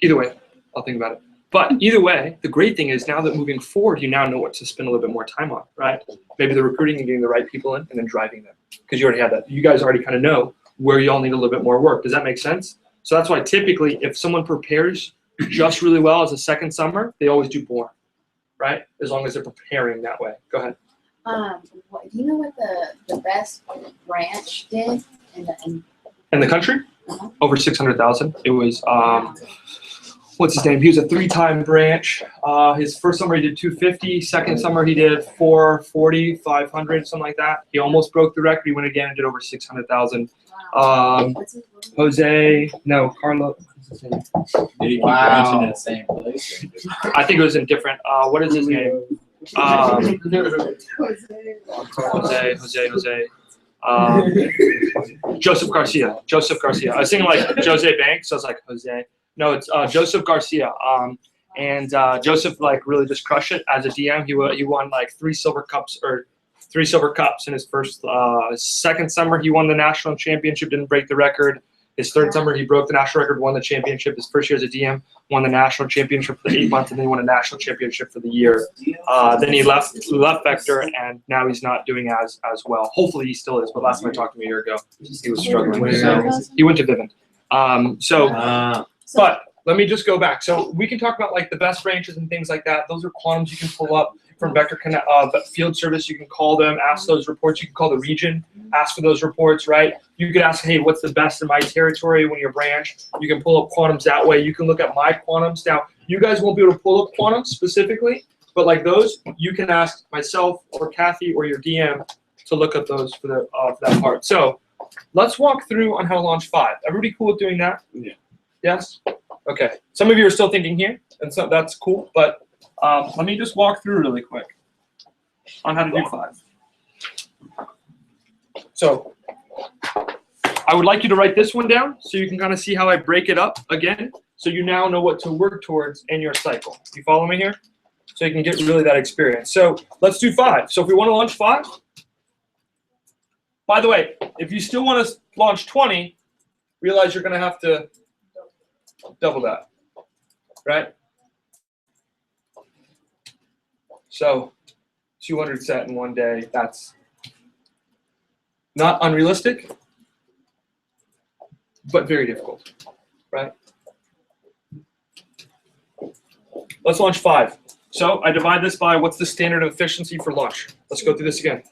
Speaker 1: Either way, I'll think about it. But either way, the great thing is now that moving forward, you now know what to spend a little bit more time on, right? Maybe the recruiting and getting the right people in and then driving them. Because you already have that. You guys already kind of know where y'all need a little bit more work. Does that make sense? So that's why typically if someone prepares just really well as a second summer, they always do more, right? As long as they're preparing that way. Go ahead.
Speaker 5: Do you know what the best branch did?
Speaker 1: In the country,
Speaker 5: Uh-huh.
Speaker 1: over 600,000. It was, what's his name? He was a 3-time branch. His first summer he did 250. Second summer he did 440, 500, something like that. He almost broke the record. He went again and did over 600,000.
Speaker 5: What's his name?
Speaker 1: Carlo. What's his name?
Speaker 6: Did he keep
Speaker 3: Wow.
Speaker 6: branching in the same place?
Speaker 1: I think it was in different. What is his name? Jose. Joseph Garcia. I was thinking like Jose Banks. So I was like Jose. No, it's Joseph Garcia. And Joseph like really just crushed it as a DM. He won like 3 silver cups in his first second summer. He won the national championship. Didn't break the record. His third summer, he broke the national record, won the championship. His first year as a DM, won the national championship for the 8 months, and then he won a national championship for the year. Then he left Vector, and now he's not doing as well. Hopefully he still is, but last time I talked to him a year ago, he was struggling. So he went to Vivint. But let me just go back. So we can talk about like the best branches and things like that. Those are quantums you can pull up from Vector Connect, Field Service. You can call them, ask those reports. You can call the region, ask for those reports, right? You could ask, hey, what's the best in my territory when you're branch? You can pull up quantums that way. You can look at my quantums. Now, you guys won't be able to pull up quantums specifically, but like those, you can ask myself or Kathy or your DM to look at those for that part. So let's walk through on how to launch 5. Everybody cool with doing that?
Speaker 3: Yeah.
Speaker 1: Yes? Okay. Some of you are still thinking here, and so that's cool, but let me just walk through really quick on how to do 5. So I would like you to write this one down so you can kind of see how I break it up again, so you now know what to work towards in your cycle. You follow me here? so you can get really that experience. So let's do 5. So if we want to launch 5, by the way, if you still want to launch 20, realize you're going to have to double that, right? So 200 set in one day, that's not unrealistic, but very difficult, right? Let's launch 5. So I divide this by what's the standard of efficiency for launch? Let's go through this again.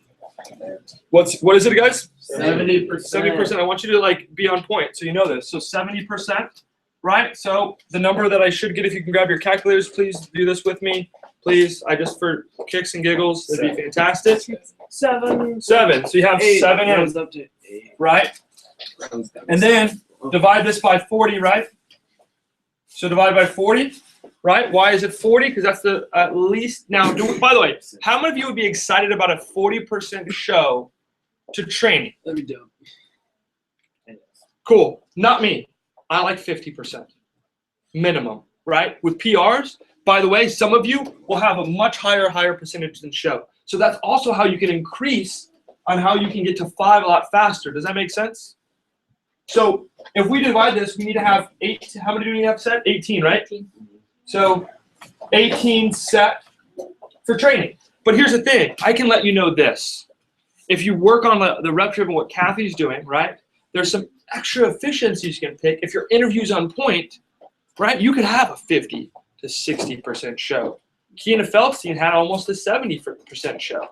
Speaker 1: What is it, guys?
Speaker 2: 70%.
Speaker 1: 70%. I want you to like be on point so you know this. So 70%, right? So the number that I should get, if you can grab your calculators, please do this with me. Please, for kicks and giggles, that'd be fantastic.
Speaker 2: 7.
Speaker 1: 7. So you have
Speaker 2: 8.
Speaker 1: 7
Speaker 2: Rounds
Speaker 1: in,
Speaker 2: up to 8.
Speaker 1: right? And then divide this by 40, right? So divide by 40, right? Why is it 40? Because that's the at least. Now, by the way, how many of you would be excited about a 40% show to training?
Speaker 2: That'd be dope.
Speaker 1: Cool. Not me. I like 50% minimum, right? With PRs, by the way, some of you will have a much higher percentage than show. So that's also how you can increase on how you can get to 5 a lot faster. Does that make sense? So if we divide this, we need to have 8. How many do we have set? 18, right?
Speaker 4: 18.
Speaker 1: So 18 set for training. But here's the thing. I can let you know this. If you work on the rep driven, what Kathy's doing, right? There's some extra efficiencies you can pick. If your interview's on point, right, you could have a 50 to 60% show. Keena Feldstein had almost a 70% show,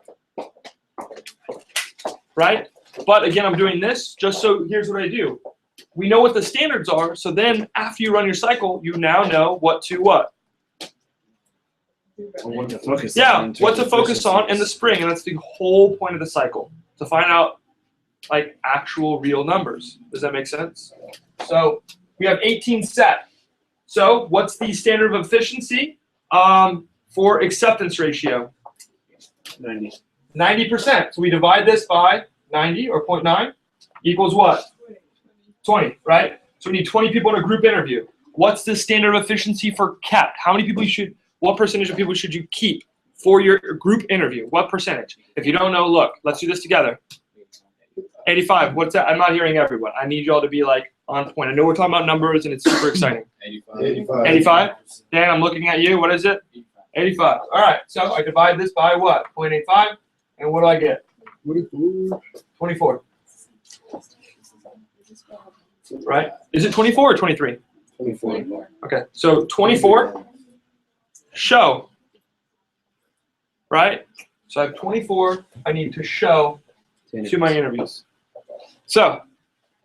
Speaker 1: right? But again, I'm doing this just so here's what I do. We know what the standards are, so then after you run your cycle, you now know what to what?
Speaker 2: What to focus
Speaker 1: Yeah,
Speaker 2: on.
Speaker 1: what to focus on in the spring, and that's the whole point of the cycle, to find out like actual real numbers. Does that make sense? So we have 18 set. So what's the standard of efficiency for acceptance ratio?
Speaker 2: 90.
Speaker 1: 90%. So we divide this by 90 or 0.9 equals what? 20, right? So we need 20 people in a group interview. What's the standard of efficiency for kept? How many people what percentage of people should you keep for your group interview? What percentage? If you don't know, look, let's do this together. 85. What's that? I'm not hearing everyone. I need you all to be like on point. I know we're talking about numbers and it's super exciting.
Speaker 3: 85.
Speaker 1: 85? Dan, I'm looking at you. What is it? 85. All right. So I divide this by what? 0.85. And what do I get? 24. Right? Is it 24 or 23?
Speaker 3: 24.
Speaker 1: Okay. So 24 show. Right? So I have 24 I need to show to my interviews. So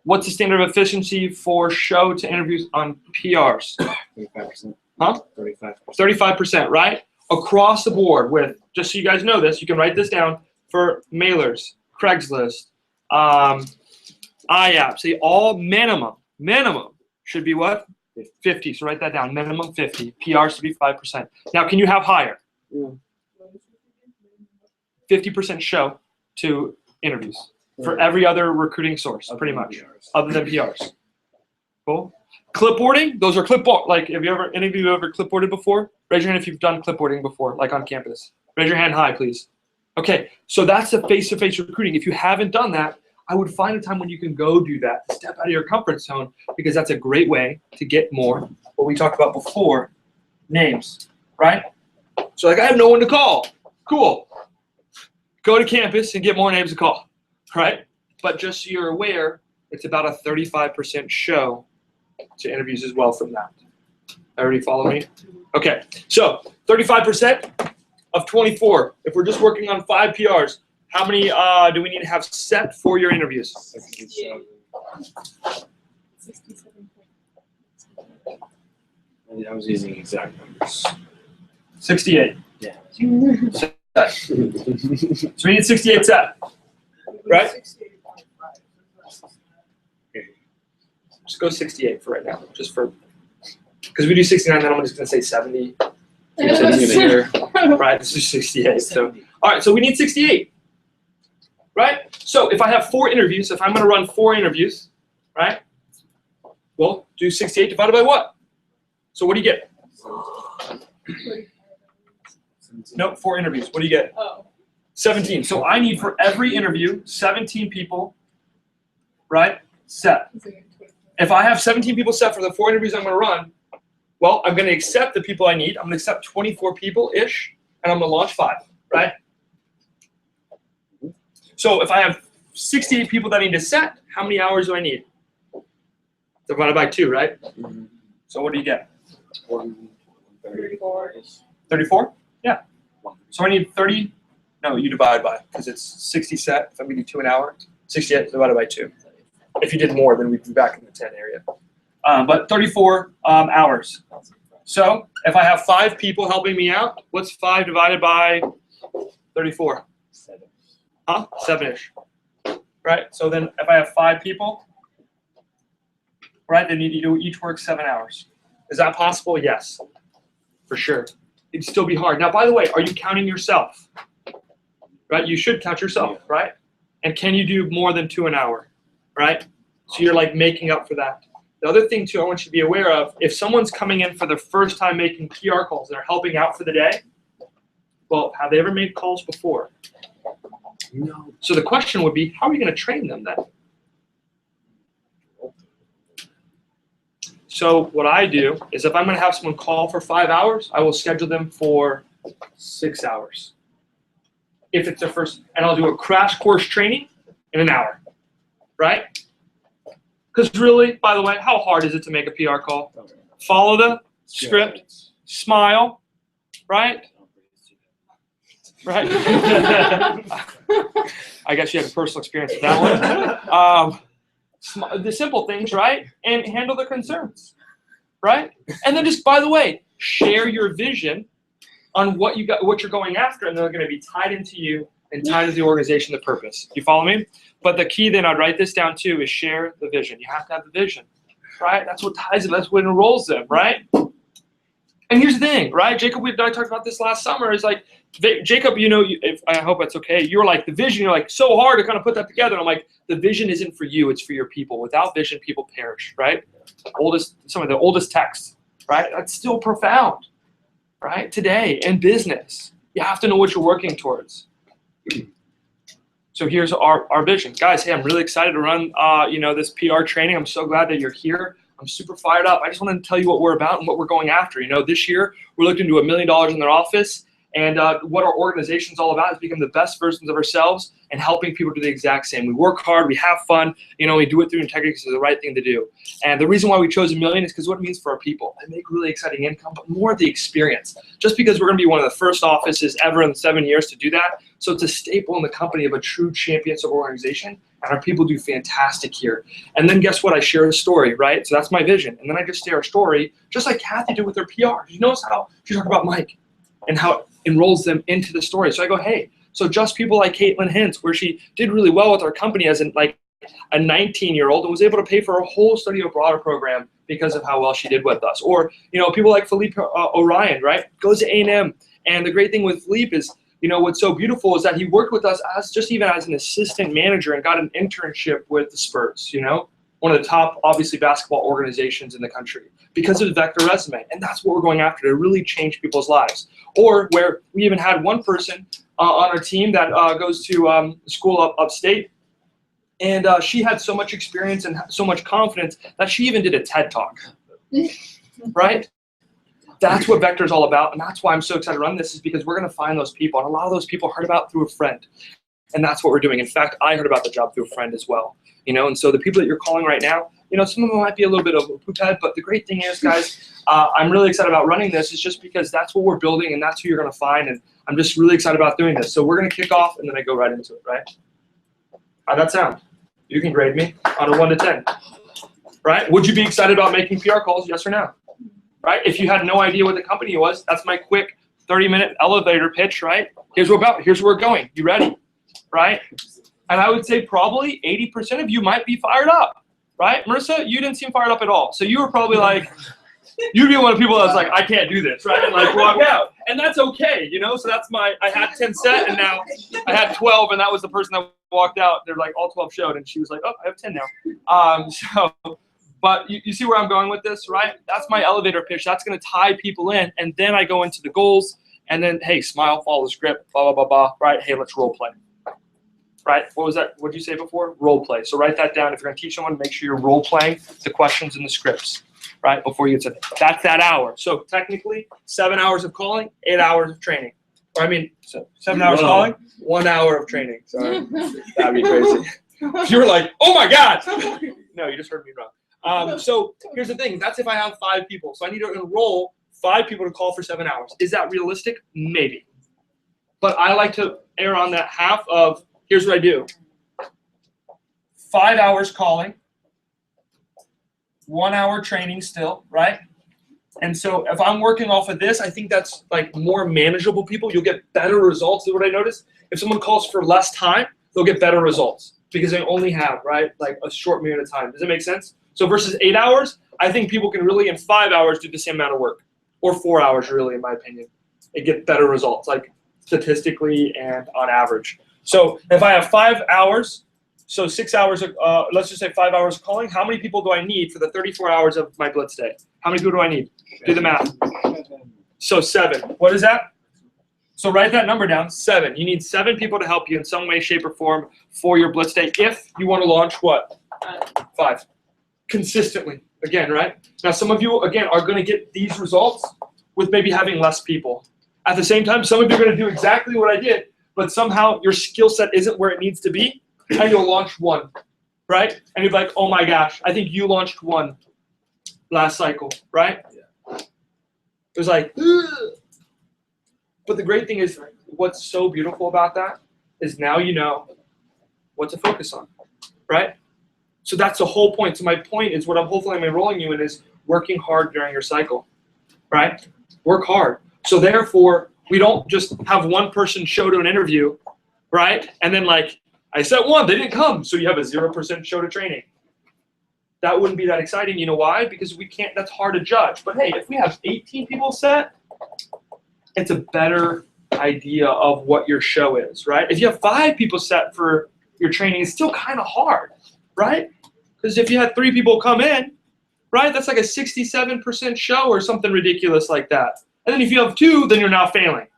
Speaker 1: what's the standard of efficiency for show to interviews on PRs?
Speaker 2: 35%.
Speaker 1: Huh?
Speaker 2: 35%.
Speaker 1: 35%, right? Across the board with, just so you guys know this, you can write this down for mailers, Craigslist, IAPs, they all minimum should be what? 50. So write that down, minimum 50. PRs 35%. Now, can you have higher? 50% show to interviews for every other recruiting source, pretty much, other than PRs. Cool. Clipboarding, those are clipboard. Like, have you ever, any of you ever clipboarded before? Raise your hand if you've done clipboarding before, like on campus. Raise your hand high, please. Okay, so that's the face-to-face recruiting. If you haven't done that, I would find a time when you can go do that. Step out of your comfort zone, because that's a great way to get more, what we talked about before, names, right? So like, I have no one to call. Cool. Go to campus and get more names to call, right? But just so you're aware, it's about a 35% show to interviews as well from that. Everybody follow me? Okay, so 35% of 24. If we're just working on 5 PRs, how many do we need to have set for your interviews?
Speaker 4: 67.
Speaker 2: I was using exact numbers.
Speaker 1: 68.
Speaker 2: Yeah.
Speaker 1: So we need 68 set, right? Just go 68 for right now, just for, because we do 69, then I'm just going to say 70. Right, this is 68. So, all right, so we need 68, right? So if I have 4 interviews, if I'm going to run 4 interviews, right? Well, do 68 divided by what? So what do you get? Nope, 4 interviews. What do you get?
Speaker 4: Oh.
Speaker 1: 17. So I need for every interview 17 people, right? Set. If I have 17 people set for the 4 interviews I'm going to run, well, I'm going to accept the people I need. I'm going to accept 24 people-ish, and I'm going to launch 5, right? So if I have 68 people that I need to set, how many hours do I need? Divided by 2, right? So what do you get?
Speaker 4: 34.
Speaker 1: 34? Yeah. So I need 30. No, you divide by, because it's 60 set. If I'm going to do 2 an hour, 68 divided by 2. If you did more, then we'd be back in the 10 area. But 34 hours. So if I have 5 people helping me out, what's 5 divided by 34?
Speaker 6: 7.
Speaker 1: Huh? 7-ish. Right? So then if I have 5 people, right, then you each work 7 hours. Is that possible? Yes. For sure. It'd still be hard. Now, by the way, are you counting yourself? Right? You should count yourself, right? And can you do more than 2 an hour? Right? So you're like making up for that. The other thing too I want you to be aware of, if someone's coming in for their first time making PR calls and are helping out for the day, well, have they ever made calls before? No. So the question would be, how are you going to train them then? So what I do is if I'm going to have someone call for 5 hours, I will schedule them for 6 hours. If it's their first, and I'll do a crash course training in an hour, right? Because really, by the way, how hard is it to make a PR call? Follow the script, smile, right? Right? I guess you had a personal experience with that one. The simple things, right? And handle the concerns, right? And then just, by the way, share your vision on what you're going after, and they're going to be tied into you and tied to the organization, the purpose. You follow me? But the key then, I'd write this down too, is share the vision. You have to have the vision, right? That's what ties it. That's what enrolls them, right? And here's the thing, right? Jacob, I talked about this last summer. Is like, Jacob, you know, I hope that's okay. You're like, the vision, you're like, so hard to kind of put that together. And I'm like, the vision isn't for you, it's for your people. Without vision, people perish, right? Some of the oldest texts, right? That's still profound, right? Today, in business, you have to know what you're working towards. So here's our vision. Guys, hey, I'm really excited to run this PR training. I'm so glad that you're here. I'm super fired up. I just wanted to tell you what we're about and what we're going after. You know, this year we're looking to do $1 million in their office. And what our organization's all about is becoming the best versions of ourselves and helping people do the exact same. We work hard, we have fun, we do it through integrity because it's the right thing to do. And the reason why we chose $1 million is because what it means for our people. They make really exciting income, but more of the experience. Just because we're going to be one of the first offices ever in 7 years to do that, so it's a staple in the company of a true champions of organization, and our people do fantastic here. And then guess what? I share a story, right? So that's my vision. And then I just share a story, just like Kathy did with her PR. You notice how she talked about Mike and how it enrolls them into the story. So I go, hey, so just people like Caitlin Hintz, where she did really well with our company as a 19-year-old and was able to pay for a whole study abroad program because of how well she did with us. Or, people like Philippe Orion, right? Goes to A&M. And the great thing with Philippe is, what's so beautiful is that he worked with us even as an assistant manager and got an internship with the Spurs, one of the top, obviously, basketball organizations in the country because of the Vector resume. And that's what we're going after, to really change people's lives. Or where we even had one person on our team that goes to school upstate, and she had so much experience and so much confidence that she even did a TED Talk, right? That's what Vector is all about, and that's why I'm so excited to run this, is because we're going to find those people, and a lot of those people heard about through a friend, and that's what we're doing. In fact, I heard about the job through a friend as well, and so the people that you're calling right now, some of them might be a little bit of a poop head, but the great thing is, guys, I'm really excited about running this. It's just because that's what we're building, and that's who you're going to find, and I'm just really excited about doing this. So we're going to kick off, and then I go right into it, right? How'd that sound? You can grade me on a 1 to 10, right? Would you be excited about making PR calls, yes or no? Right? If you had no idea what the company was, that's my quick 30-minute elevator pitch, right? Here's what we're going. You ready? Right? And I would say probably 80% of you might be fired up, right? Marissa, you didn't seem fired up at all. So you were probably like, you'd be one of the people that's like, I can't do this, right? And like walk out. And that's okay, So that's I had 10 set, and now I had 12, and that was the person that walked out. They're like, all 12 showed, and she was like, oh, I have 10 now. But you see where I'm going with this, right? That's my elevator pitch. That's going to tie people in, and then I go into the goals And then, hey, smile, follow the script, blah, blah, blah, blah, right? Hey, let's role play. Right? What was that? What did you say before? Role play. So write that down. If you're going to teach someone, make sure you're role playing the questions and the scripts, right? Before you get to that's that hour. So technically, 7 hours of calling, 8 hours of training. Or I mean, so 7 hours
Speaker 2: Whoa.
Speaker 1: calling, 1 hour of training. Sorry. That'd be crazy. You were like, oh my God. No, you just heard me wrong. So here's the thing. That's if I have 5 people. So I need to enroll 5 people to call for 7 hours. Is that realistic? Maybe. But I like to err on that half of, here's what I do. 5 hours calling, 1 hour training still, right? And so if I'm working off of this, I think that's like more manageable people. You'll get better results is what I noticed. If someone calls for less time, they'll get better results because they only have, right, like a short period of time. Does that make sense? So versus 8 hours, I think people can really in 5 hours do the same amount of work, or 4 hours really, in my opinion, and get better results, like statistically and on average. So if I have 5 hours, so 6 hours, let's just say 5 hours calling, how many people do I need for the 34 hours of my blitz day? How many people do I need? Do the math. So 7. What is that? So write that number down, 7. You need 7 people to help you in some way, shape, or form for your blitz day if you want to launch what? 5. Consistently. Again, right? Now some of you, again, are going to get these results with maybe having less people. At the same time, some of you are going to do exactly what I did, but somehow your skill set isn't where it needs to be, and you'll launch 1, right? And you're like, oh my gosh, I think you launched 1 last cycle, right? Yeah. It was like, ugh. But the great thing is, what's so beautiful about that is now you know what to focus on, right? So that's the whole point. So my point is what I'm enrolling you in is working hard during your cycle, right? Work hard. So therefore, we don't just have one person show to an interview, right? And then like, I set 1, they didn't come. So you have a 0% show to training. That wouldn't be that exciting. You know why? Because we can't, that's hard to judge. But hey, if we have 18 people set, it's a better idea of what your show is, right? If you have 5 people set for your training, it's still kind of hard, right? Because if you had 3 people come in, right, that's like a 67% show or something ridiculous like that. And then if you have 2, then you're now failing,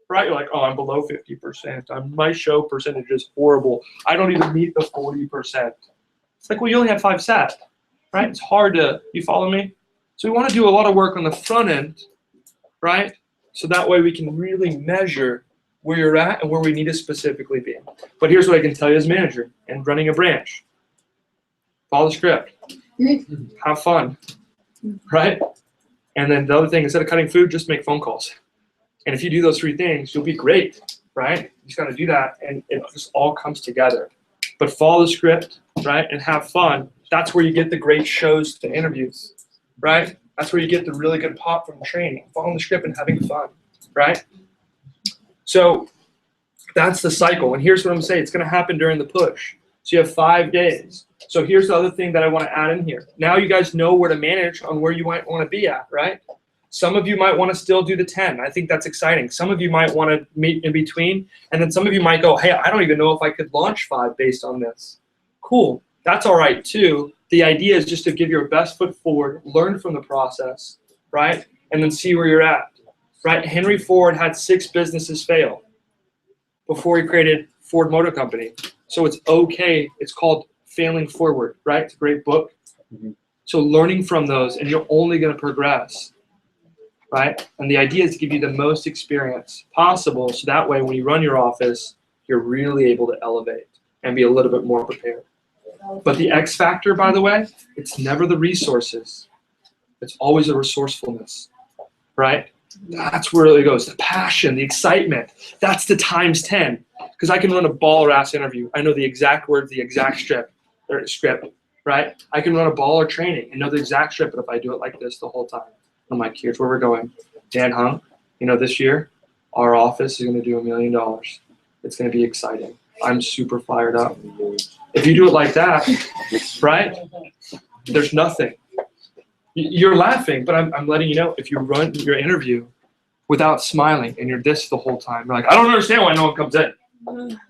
Speaker 1: right? You're like, oh, I'm below 50%. My show percentage is horrible. I don't even meet the 40%. It's like, well, you only had 5 set, right? It's hard to, you follow me? So we want to do a lot of work on the front end, right? So that way we can really measure where you're at and where we need to specifically be. But here's what I can tell you as manager and running a branch. Follow the script. Have fun, right? And then the other thing, instead of cutting food, just make phone calls. And if you do those 3 things, you'll be great, right? You just got to do that, and it just all comes together. But follow the script, right, and have fun. That's where you get the great shows to interviews, right? That's where you get the really good pop from training, following the script and having fun, right? So that's the cycle. And here's what I'm saying. It's going to happen during the push. So you have 5 days. So here's the other thing that I want to add in here. Now you guys know where to manage on where you might want to be at, right? Some of you might want to still do the 10. I think that's exciting. Some of you might want to meet in between. And then some of you might go, hey, I don't even know if I could launch 5 based on this. Cool. That's all right, too. The idea is just to give your best foot forward, learn from the process, right? And then see where you're at, right? Henry Ford had 6 businesses fail before he created Ford Motor Company. So it's okay. It's called Failing Forward, right? It's a great book. Mm-hmm. So learning from those, and you're only going to progress, right? And the idea is to give you the most experience possible, so that way when you run your office, you're really able to elevate and be a little bit more prepared. But the X factor, by the way, it's never the resources. It's always the resourcefulness, right? That's where it goes. The passion, the excitement. That's the times 10. Because I can run a baller ass interview. I know the exact words, the exact script, right? I can run a baller training and know the exact script, but if I do it like this the whole time, I'm like, here's where we're going. Dan Hung, this year, our office is going to do $1 million. It's going to be exciting. I'm super fired up. If you do it like that, right, there's nothing. You're laughing, but I'm letting you know, if you run your interview without smiling and you're this the whole time, you're like, I don't understand why no one comes in.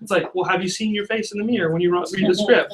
Speaker 1: It's like, well, have you seen your face in the mirror when you read the script,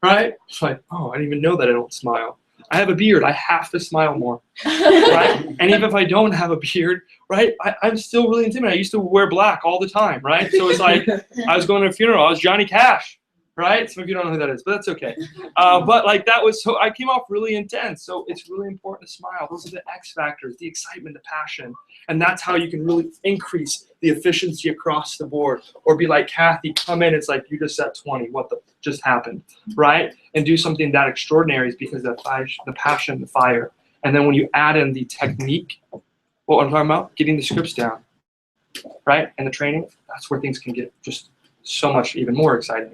Speaker 1: right? It's like, oh, I didn't even know that I don't smile. I have a beard. I have to smile more, right? And even if I don't have a beard, right, I'm still really intimidated. I used to wear black all the time, right? So it's like I was going to a funeral. I was Johnny Cash, right? Some of you don't know who that is, but that's okay. But like that was, so I came off really intense. So it's really important to smile. Those are the X factors, the excitement, the passion. And that's how you can really increase the efficiency across the board. Or be like Kathy, come in, it's like you just set 20, what the just happened, right? And do something that extraordinary is because of the passion, the fire. And then when you add in the technique, what I'm talking about, getting the scripts down, right? And the training, that's where things can get just so much even more exciting.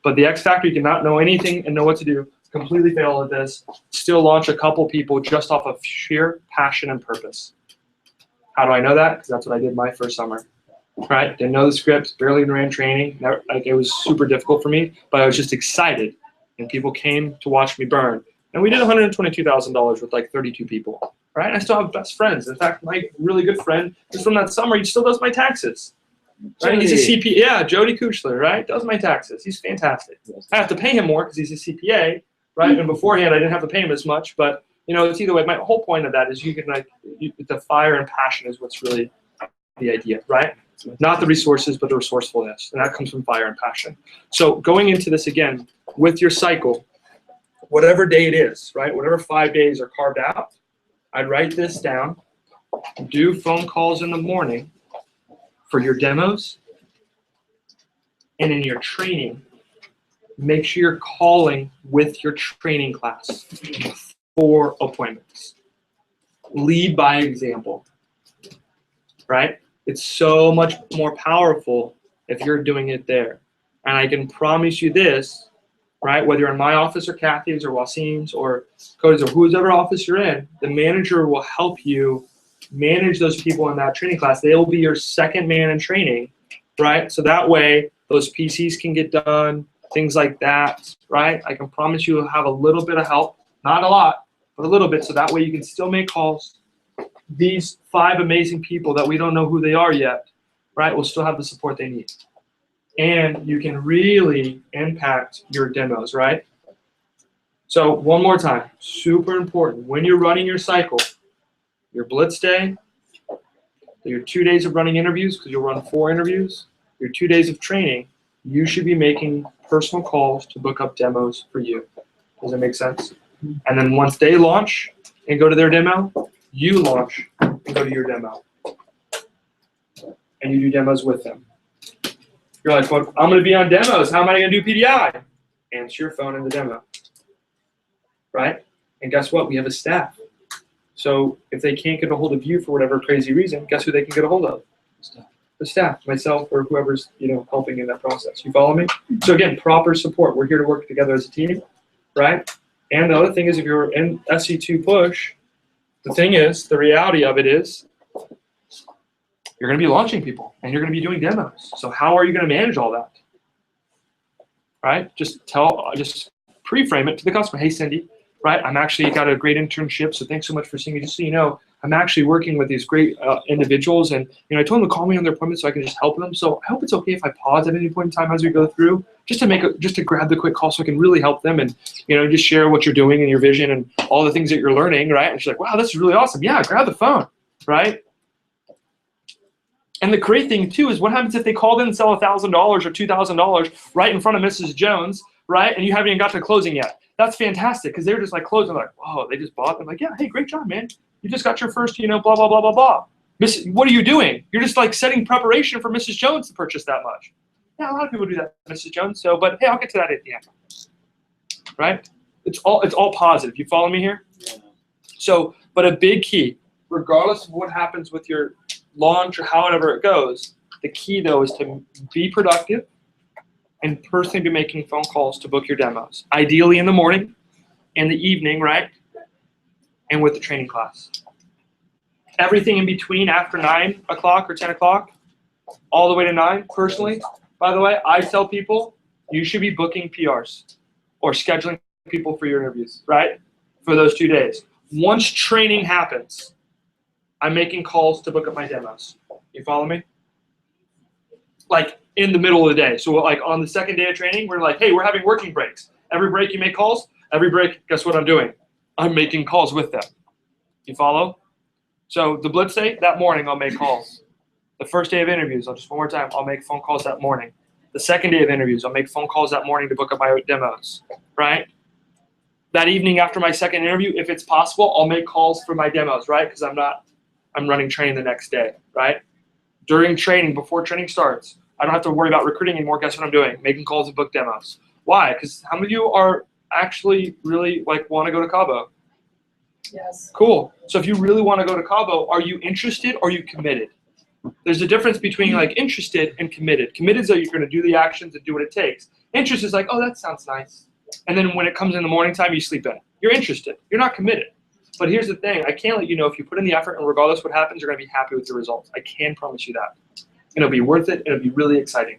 Speaker 1: But the X factor, you cannot know anything and know what to do, completely fail at this, still launch a couple people just off of sheer passion and purpose. How do I know that? Because that's what I did my first summer, right? Didn't know the scripts, barely ran training. Never, like, it was super difficult for me, but I was just excited. And people came to watch me burn. And we did $122,000 with like 32 people, right? And I still have best friends. In fact, my really good friend is from that summer. He still does my taxes. Right? He's a CPA. Yeah, Jody Kuchler, right? Does my taxes. He's fantastic. I have to pay him more because he's a CPA, right? And beforehand, I didn't have to pay him as much. But, you know, it's either way. My whole point of that is you can, like, the fire and passion is what's really the idea, right? Not the resources, but the resourcefulness. And that comes from fire and passion. So going into this again, with your cycle, whatever day it is, right? Whatever 5 days are carved out, I'd write this down, do phone calls in the morning for your demos, and in your training, make sure you're calling with your training class for appointments. Lead by example, right? It's so much more powerful if you're doing it there. And I can promise you this, right? Whether you're in my office or Kathy's or Wasim's or Cody's or whoever office you're in, the manager will help you manage those people in that training class. They'll be your second man in training, right? So that way those PCs can get done, things like that, right? I can promise you will have a little bit of help, not a lot, but a little bit. So that way you can still make calls. These 5 amazing people that we don't know who they are yet, right, will still have the support they need. And you can really impact your demos, right? So one more time, super important. When you're running your cycle, your blitz day, your 2 days of running interviews, because you'll run 4 interviews, your 2 days of training, you should be making personal calls to book up demos for you. Does that make sense? And then once they launch and go to their demo, you launch and go to your demo. And you do demos with them. You're like, well, I'm going to be on demos. How am I going to do PDI? Answer your phone in the demo. Right? And guess what? We have a staff. So if they can't get a hold of you for whatever crazy reason, guess who they can get a hold of? The staff, myself, or whoever's, you know, helping in that process. You follow me? So again, proper support. We're here to work together as a team, right? And the other thing is, if you're in SC2 push, the thing is, the reality of it is, you're going to be launching people and you're going to be doing demos. So how are you going to manage all that? Right? Just pre-frame it to the customer. Hey, Cindy, right? I'm actually got a great internship, so thanks so much for seeing me. Just so you know, I'm actually working with these great individuals, and you know, I told them to call me on their appointment so I can just help them. So I hope it's okay if I pause at any point in time as we go through, just to grab the quick call so I can really help them, and you know, just share what you're doing and your vision and all the things that you're learning, right? And she's like, wow, this is really awesome. Yeah, grab the phone, right? And the great thing too is, what happens if they called in and sell $1,000 or $2,000 right in front of Mrs. Jones, right? And you haven't even got to closing yet. That's fantastic, because they're just like closing, like, whoa, they just bought. I'm like, yeah, hey, great job, man. You just got your first, you know, blah, blah, blah, blah, blah. What are you doing? You're just like setting preparation for Mrs. Jones to purchase that much. Yeah, a lot of people do that, Mrs. Jones. So, but hey, I'll get to that at the end. Right? It's all positive. You follow me here? So, but a big key, regardless of what happens with your launch or however it goes, the key though is to be productive and personally be making phone calls to book your demos. Ideally in the morning, in the evening, right? And with the training class. Everything in between after 9 o'clock or 10 o'clock, all the way to 9, personally, by the way, I tell people you should be booking PRs or scheduling people for your interviews, right? For those 2 days. Once training happens, I'm making calls to book up my demos. You follow me? Like in the middle of the day. So like on the second day of training, we're like, hey, we're having working breaks. Every break you make calls. Every break, guess what I'm doing? I'm making calls with them. You follow? So the blitz day, that morning I'll make calls. The first day of interviews, I'll just one more time, I'll make phone calls that morning. The second day of interviews, I'll make phone calls that morning to book up my demos, right? That evening after my second interview, if it's possible, I'll make calls for my demos, right? Because I'm running training the next day, right? During training, before training starts, I don't have to worry about recruiting anymore. Guess what I'm doing? Making calls to book demos. Why? Because how many of you are actually really want to go to Cabo?
Speaker 4: Yes.
Speaker 1: Cool. So if you really want to go to Cabo, are you interested or are you committed? There's a difference between interested and committed. Committed is that you're going to do the actions and do what it takes. Interest is like, oh, that sounds nice. And then when it comes in the morning time, you sleep in. You're interested. You're not committed. But here's the thing. I can't let you know if you put in the effort and regardless what happens, you're going to be happy with the results. I can promise you that. And it'll be worth it and it'll be really exciting,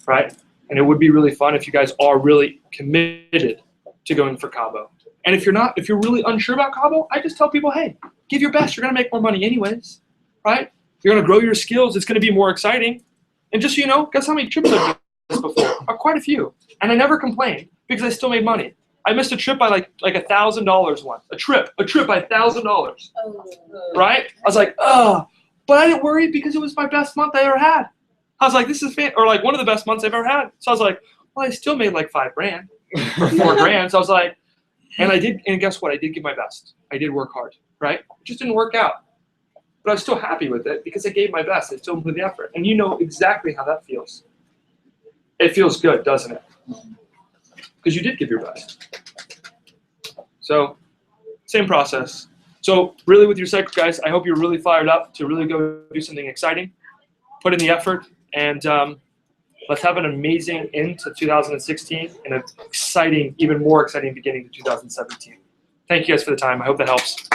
Speaker 1: right? And it would be really fun if you guys are really committed to going for Cabo. And if you're really unsure about Cabo, I just tell people, hey, give your best. You're going to make more money anyways, right? You're going to grow your skills. It's going to be more exciting. And just so you know, guess how many trips I've done this before? Quite a few. And I never complained because I still made money. I missed a trip by like $1,000 once. A trip by $1,000,
Speaker 5: Oh.
Speaker 1: right? I was like, oh, but I didn't worry because it was my best month I ever had. I was like, this is or like one of the best months I've ever had. So I was like, well, I still made like $5,000 or $4,000. So I was like, and guess what? I did give my best. I did work hard, right? It just didn't work out. But I was still happy with it because I gave my best. I still put the effort. And you know exactly how that feels. It feels good, doesn't it? Because you did give your best. So, same process. So, really with your cycle, guys, I hope you're really fired up to really go do something exciting. Put in the effort, and let's have an amazing end to 2016 and an exciting, even more exciting beginning to 2017. Thank you guys for the time. I hope that helps.